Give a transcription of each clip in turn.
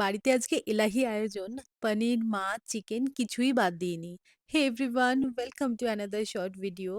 বাড়িতে আজকে এলাহি আয়োজন। পনির, মাছ, চিকেন কিছুই বাদ দিইনি। Hey everyone, welcome to another short video.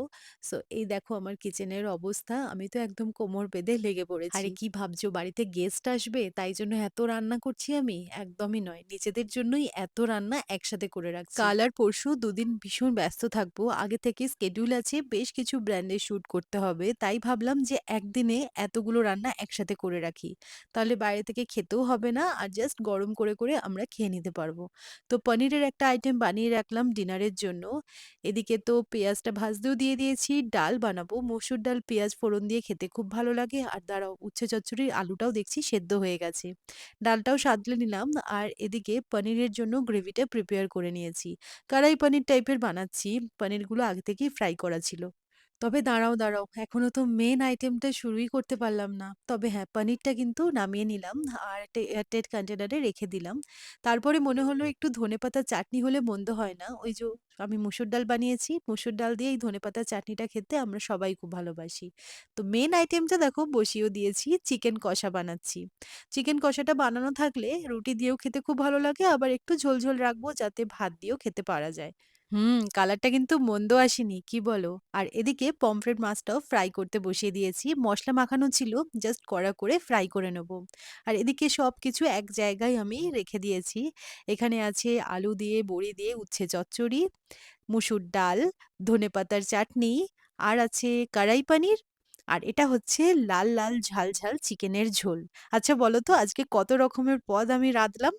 So এই দেখো আমার কিচেনের অবস্থা। আমি তো একদম কোমর বেঁধে লেগে পড়েছি। আরে কি ভাবছো বাড়িতে গেস্ট আসবে তাই জন্য এত রান্না করছি আমি? একদমই নয়। নিজেদের জন্যই এত রান্না একসাথে করে রাখছি। কাল আর পরশু দুদিন ভীষণ ব্যস্ত থাকবো। আগে থেকে স্কেডিউল আছে, বেশ কিছু ব্র্যান্ডের শুট করতে হবে। তাই ভাবলাম যে একদিনে এতগুলো রান্না একসাথে করে রাখি। তাহলে বাইরে থেকে খেতেও হবে না আর জাস্ট গরম করে আমরা খেয়ে নিতে পারবো। তো পনিরের একটা আইটেম বানিয়ে রাখলাম ডিনারের জন্য। এদিকে তো পেঁয়াজটা ভাজতেও দিয়ে দিয়েছি, ডাল বানাবো। মসুর ডাল পেঁয়াজ ফোড়ন দিয়ে খেতে খুব ভালো লাগে। আর দাঁড়াও, উচ্ছে চচ্চড়ির আলুটাও দেখছি সেদ্ধ হয়ে গেছে। ডালটাও সাদলে নিলাম আর এদিকে পনিরের জন্য গ্রেভিটা প্রিপেয়ার করে নিয়েছি। কড়াই পনির টাইপের বানাচ্ছি। পনিরগুলো আগে থেকেই ফ্রাই করা ছিল। তবে দাঁড়াও, এখনো তো মেইন আইটেমটা শুরুই করতে পারলাম না। তবে হ্যাঁ, পনিরটা কিন্তু নামিয়ে নিলাম আর একটা এয়ারটাইট কন্টেনারে রেখে দিলাম। তারপরে মনে হলো একটু ধনেপাতার চাটনি হলে মন্দ হয় না। ওই যে আমি মসুর ডাল বানিয়েছি, মসুর ডাল দিয়ে এই ধনেপাতার চাটনিটা খেতে আমরা সবাই খুব ভালোবাসি। তো মেইন আইটেমটা দেখো বসিয়েও দিয়েছি, চিকেন কষা বানাচ্ছি। চিকেন কষাটা বানানো থাকলে রুটি দিয়েও খেতে খুব ভালো লাগে, আবার একটু ঝোল রাখবো যাতে ভাত দিয়েও খেতে পারা যায়। কালারটা কিন্তু মন্দ আসেনি, কি বলো? আর এদিকে পমফ্রেট মাছটাও ফ্রাই করতে বসিয়ে দিয়েছি। মসলা মাখানো ছিল, জাস্ট কড়া করে ফ্রাই করে নেব। আর এদিকে সবকিছু এক জায়গায় আমি রেখে দিয়েছি। এখানে আছে আলু দিয়ে, বড়ি দিয়ে উচ্ছে চচ্চড়ি, মুসুর ডাল, ধনেপাতার চাটনি, আর আছে কড়াই পনির, আর এটা হচ্ছে লাল ঝাল চিকেনের ঝোল। আচ্ছা বলো তো আজকে কত রকমের পদ আমি রাঁধলাম?